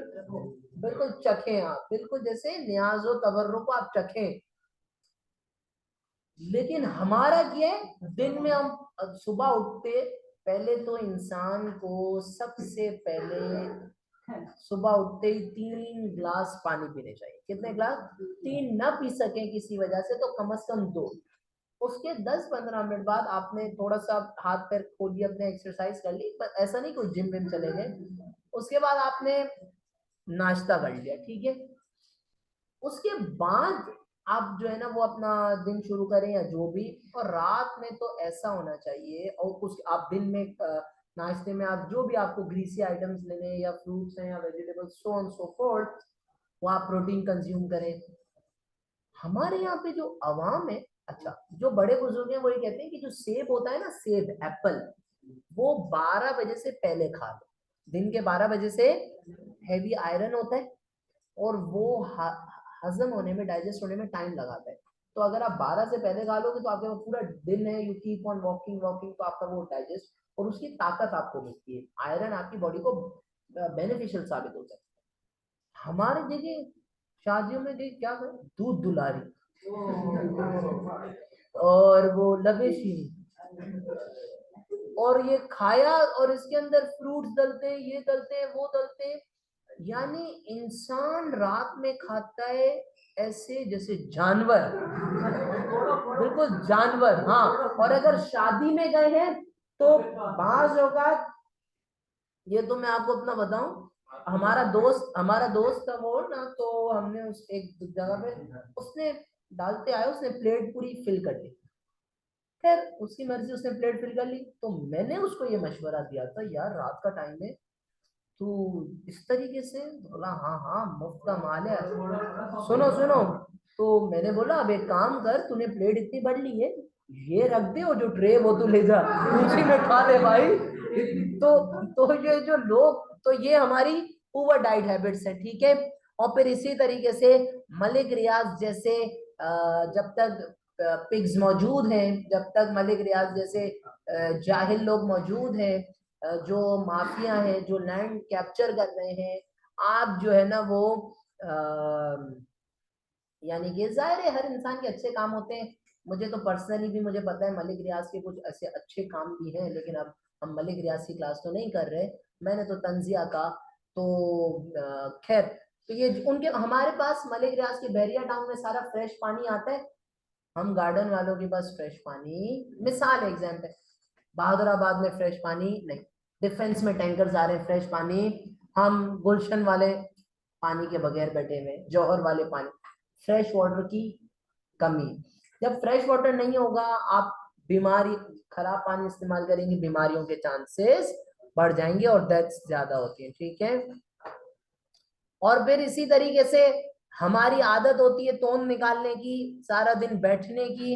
बिल्कुल चखें आप, बिल्कुल जैसे न्याजो तवर्रो को आप चखें. लेकिन हमारा क्या है? दिन में हम सुबह उठते, पहले तो इंसान को सबसे पहले सुबह उठते ही 3 ग्लास पानी पीने चाहिए. कितने ग्लास? 3 न पी सके किसी वजह से तो कम से कम 2. उसके 10-15 मिनट बाद आपने थोड़ा सा हाथ पैर खोलिए, अपने एक्सरसाइज कर ली, पर ऐसा नहीं कोई जिम विम चले गए. उसके बाद आपने नाश्ता कर लिया. ठीक है, उसके बाद आप जो है ना वो अपना दिन शुरू करें या जो भी. और रात में तो ऐसा होना चाहिए, और उस आप दिन में नाश्ते में आप जो भी आपको ग्रीसी आइटम्स लेने हैं, या फ्रूट्स हैं या vegetables, so on so fourth, वो आप प्रोटीन कंज्यूम करें. हमारे यहाँ पे जो अवाम है, अच्छा जो बड़े बुजुर्ग हैं वो ये कहते हैं कि जो सेब होता है ना, सेब एप्पल, वो 12 बजे से पहले खा लो। दिन के 12 बजे से हैवी आयरन होता है और वो हजम होने में, डाइजेस्ट होने में टाइम लगाता है। तो अगर आप 12 से पहले खा लोगे तो आपके पास पूरा दिन है, you keep on walking walking, तो आपका वो डाइजेस्ट और उसकी ताकत आपको मिलती है। आयरन आपकी बॉडी को बेनिफिशियल साबित होता है। हमारे देखिए शादियों में देखिए क्या करें, दूध दुलारी और वो लवेशी और ये खाया और इसके अंदर फ्रूट्स डलते हैं, ये डलते हैं, वो डलते हैं। यानी इंसान रात में खाता है ऐसे जैसे जानवर, बिल्कुल जानवर। हाँ, और अगर शादी में गए हैं तो बाज होगा। ये तो मैं आपको अपना बताऊं, हमारा दोस्त था वो ना, तो हमने उस एक जगह पे, उसने डालते आए, उसने प्लेट पूरी फिल कर ली। खैर उसकी मर्जी, उसने प्लेट फिल कर ली। तो मैंने उसको ये मशवरा दिया था, यार रात का टाइम है, तू इस तरीके से, बोला हाँ हाँ मुफ्त का माल है, सुनो सुनो। तो मैंने बोला अब एक काम कर, तूने प्लेट इतनी बड़ी ली है, ये रख दे और जो ट्रे वो तू ले जा, उसी में खा ले भाई। तो ये जो लोग, तो ये हमारी ओवर डाइट हैबिट्स है, ठीक है। और फिर इसी तरीके से मलिक रियाज जैसे जब तक पिग्स मौजूद हैं, जब तक मलिक रियाज जैसे जाहिल लोग मौजूद हैं, जो माफिया है, जो लैंड कैप्चर कर रहे हैं, आप जो है ना वो यानी कि जाहिर है हर इंसान के अच्छे काम होते हैं। मुझे तो पर्सनली भी मुझे पता है मलिक रियाज के कुछ ऐसे अच्छे काम भी हैं, लेकिन अब हम मलिक रियाज की क्लास तो नहीं कर रहे। मैंने तो तंजिया का, तो खैर, तो ये उनके, हमारे पास मलिक रियाज के बहरिया टाउन में सारा फ्रेश पानी आता है, हम गार्डन वालों के पास फ्रेश पानी, मिसाल एग्जाम्पल, बहादुराबाद में फ्रेश पानी नहीं, डिफेंस में टैंकर्स आ रहे हैं फ्रेश पानी, हम गुलशन वाले पानी के बगैर बैठे हुए, जौहर वाले पानी, फ्रेश वाटर की कमी। जब फ्रेश वाटर नहीं होगा, आप बीमारी, खराब पानी इस्तेमाल करेंगे, बीमारियों के चांसेस बढ़ जाएंगे और डेथ्स ज्यादा होती है, ठीक है। और फिर इसी तरीके से हमारी आदत होती है तोंद निकालने की, सारा दिन बैठने की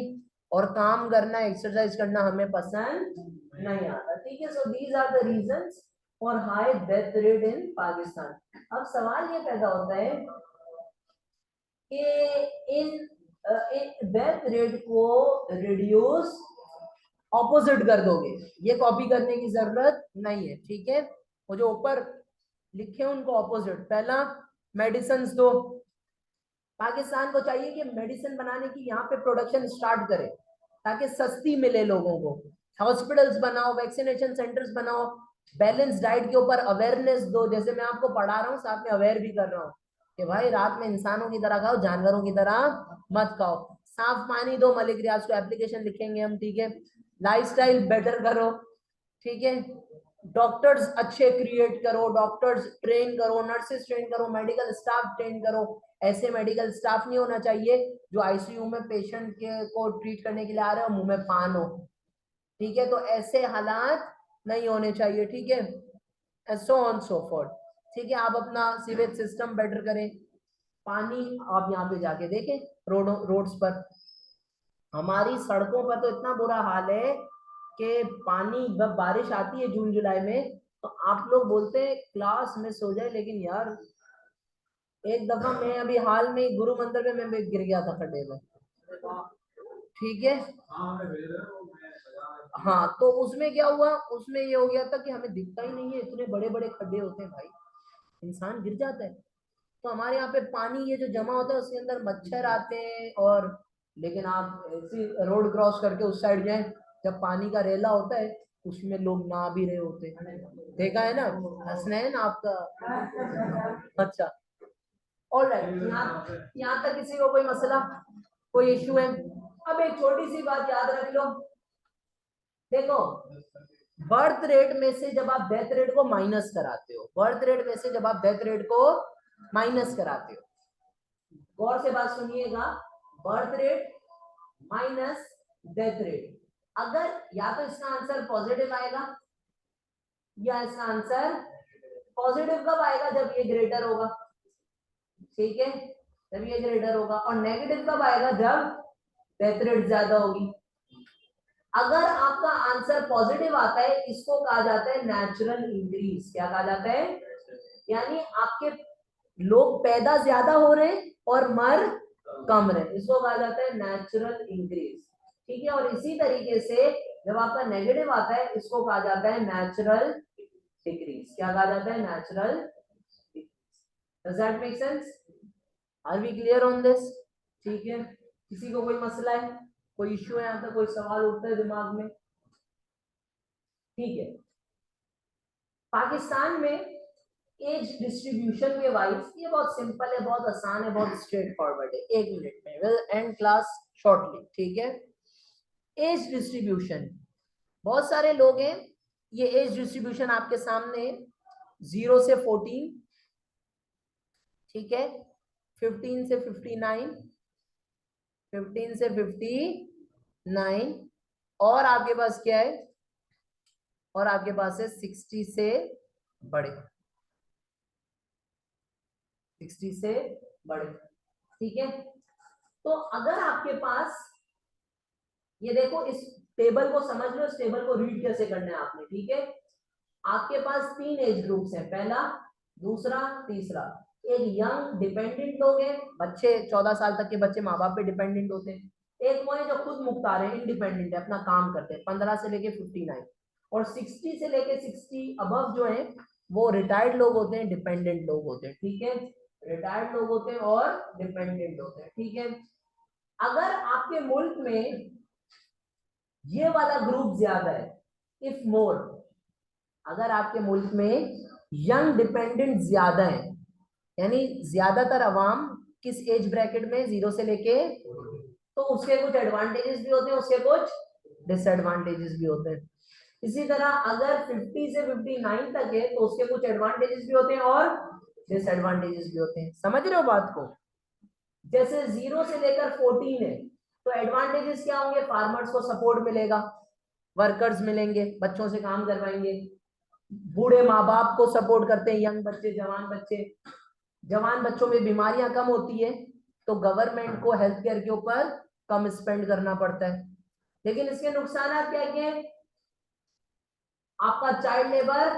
और काम करना, एक्सरसाइज करना हमें पसंद नहीं आता, ठीक है। So these are the reasons for high death rate in Pakistan. अब सवाल ये पैदा होता है कि इन डेथ रेट को रिड्यूस ऑपोजिट कर दोगे, ये कॉपी करने की जरूरत नहीं है, ठीक है। वो जो ऊपर लिखे उनको ऑपोजिट, पहला मेडिसिन दो। पाकिस्तान को चाहिए कि मेडिसिन बनाने की यहाँ पे प्रोडक्शन स्टार्ट करे ताकि सस्ती मिले लोगों को। हॉस्पिटल्स बनाओ, वैक्सीनेशन सेंटर्स बनाओ, बैलेंस डाइट के ऊपर अवेयरनेस दो, जैसे मैं आपको पढ़ा रहा हूँ साथ में अवेयर भी कर रहा हूँ कि भाई रात में इंसानों की तरह खाओ, जानवरों की तरह मत खाओ। साफ पानी दो, मलिक रियाज को एप्लीकेशन लिखेंगे हम, ठीक है। लाइफस्टाइल बेटर करो, ठीक है। डॉक्टर्स अच्छे क्रिएट करो, डॉक्टर्स ट्रेन करो, नर्सेस ट्रेन करो, मेडिकल स्टाफ ट्रेन करो। ऐसे मेडिकल स्टाफ नहीं होना चाहिए जो आईसीयू में पेशेंट के को ट्रीट करने के लिए आ रहे हो, मुंह में पान हो, ठीक है। तो ऐसे हालात नहीं होने चाहिए, ठीक है। सो ऑन सो फोर्थ, ठीक है। आप अपना सीवेज सिस्टम बेटर करें। पानी आप यहाँ पे जाके देखें, रोड्स पर, हमारी सड़कों पर तो इतना बुरा हाल है कि पानी, जब बारिश आती है जून जुलाई में, तो आप लोग बोलते हैं क्लास मिस हो जाए, लेकिन यार एक दफा मैं अभी हाल में गुरु मंदिर में मैं गिर गया था खड्डे में, ठीक है। हाँ, तो उसमें क्या हुआ, उसमें ये हो गया था कि हमें दिखता ही नहीं है, इतने बड़े बड़े खड्डे होते हैं भाई, इंसान गिर जाता है। तो हमारे यहाँ पे पानी ये जो जमा होता है उसके अंदर मच्छर आते हैं, और लेकिन आप ऐसी रोड क्रॉस करके उस साइड जाए, जब पानी का रेला होता है उसमें लोग नहा भी रहे होते हैं, देखा है ना, हसनैन आपका। अच्छा, ऑलराइट, यहाँ तक किसी को कोई मसला, कोई इश्यू है। अब एक छोटी सी बात याद रख लो, देखो, बर्थ रेट में से जब आप डेथ रेट को माइनस कराते हो, बर्थ रेट में से जब आप डेथ रेट को माइनस कराते हो, गौर से बात सुनिएगा, birth rate minus death rate, अगर या तो इसका आंसर पॉजिटिव आएगा या इसका आंसर पॉजिटिव कब आएगा, जब ये ग्रेटर होगा, ठीक है। तभी एज रिडर होगा। और नेगेटिव कब आएगा? जब डेथ रेट ज्यादा होगी। अगर आपका आंसर पॉजिटिव आता है, इसको कहा जाता है नेचुरल इंक्रीज। क्या कहा जाता है? यानी आपके लोग पैदा ज्यादा हो रहे हैं और मर कम रहे, इसको कहा जाता है नेचुरल इंक्रीज। ठीक है, और इसी तरीके से जब आपका नेगेटिव आता है, इसको कहा जाता है नेचुरल डिक्रीज। क्या कहा जाता है? Natural. Does that make sense? Are we clear on this? ठीक है, किसी को कोई मसला है, कोई इश्यू है यहाँ तक, कोई सवाल उठता है दिमाग में? ठीक है, पाकिस्तान में एज डिस्ट्रीब्यूशन के वाइज ये बहुत सिंपल है, बहुत आसान है, बहुत स्ट्रेट फॉरवर्ड है। एक मिनट में विल एंड क्लास शॉर्टली। ठीक है, एज डिस्ट्रीब्यूशन, बहुत सारे लोग हैं। ये एज डिस्ट्रीब्यूशन आपके सामने 0 से 14, ठीक है, 15 से 59, 15 से 59, और आपके पास क्या है? और आपके पास है 60 से बड़े, 60 से बड़े। ठीक है, तो अगर आपके पास, ये देखो इस टेबल को समझ लो, इस टेबल को रीड कैसे करना है आपने। ठीक है, आपके पास 3 एज ग्रुप्स हैं, पहला, दूसरा, तीसरा। एक यंग डिपेंडेंट लोग हैं, बच्चे 14 साल तक के बच्चे माँ बाप पे डिपेंडेंट होते हैं। एक वो है जो खुद मुख्तार है, इंडिपेंडेंट है, अपना काम करते हैं, 15 से लेके 59। और 60 से लेके 60 अबव जो है वो रिटायर्ड लोग होते हैं, डिपेंडेंट लोग होते हैं। ठीक है, रिटायर्ड लोग होते हैं और डिपेंडेंट होते हैं। ठीक है, अगर आपके मुल्क में ये वाला ग्रुप ज्यादा है, इफ मोर, अगर आपके मुल्क में यंग डिपेंडेंट ज्यादा है, यानी ज्यादातर अवाम किस एज ब्रैकेट में, 0 से लेके, तो उसके कुछ एडवांटेजेस भी होते हैं, उसके कुछ डिसएडवांटेजेस भी होते हैं। इसी तरह अगर 50 से 59 तक है तो उसके कुछ एडवांटेजेस भी होते हैं और डिसएडवांटेजेस भी होते हैं। समझ रहे हो बात को? जैसे 0 से लेकर 14 है तो एडवांटेजेस क्या होंगे? फार्मर्स को सपोर्ट मिलेगा, वर्कर्स मिलेंगे, बच्चों से काम करवाएंगे, बूढ़े माँ बाप को सपोर्ट करते हैं, यंग बच्चे, जवान बच्चे, जवान बच्चों में बीमारियां कम होती है तो गवर्नमेंट को हेल्थ केयर के ऊपर कम स्पेंड करना पड़ता है। लेकिन इसके नुकसान क्या क्या है? आपका चाइल्ड लेबर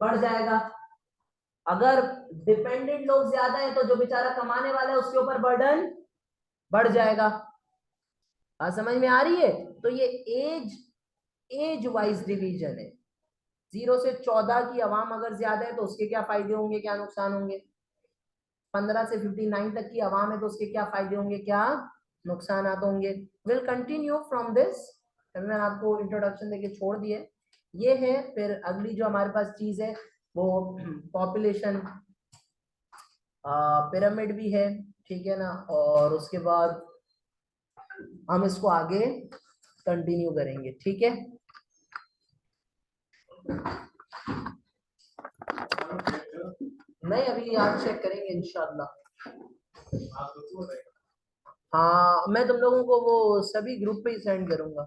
बढ़ जाएगा। अगर डिपेंडेंट लोग ज्यादा है तो जो बेचारा कमाने वाला है उसके ऊपर बर्डन बढ़ जाएगा। बात समझ में आ रही है? तो ये एज वाइज डिवीजन है। 0 से 14 की आवाम अगर ज्यादा है तो उसके क्या फायदे होंगे, क्या नुकसान होंगे? 15 से 59 तक की आवाम है तो उसके क्या फायदे होंगे, क्या नुकसान होंगे? Will continue from this. मैंने आपको इंट्रोडक्शन देके छोड़ दिए। ये है फिर अगली जो हमारे पास चीज है वो पॉपुलेशन पिरामिड भी है। ठीक है ना, और उसके बाद हम इसको आगे कंटिन्यू करेंगे। ठीक है, नहीं अभी आप चेक करेंगे इंशाल्लाह। हाँ, मैं तुम लोगों को वो सभी ग्रुप पे ही सेंड करूंगा।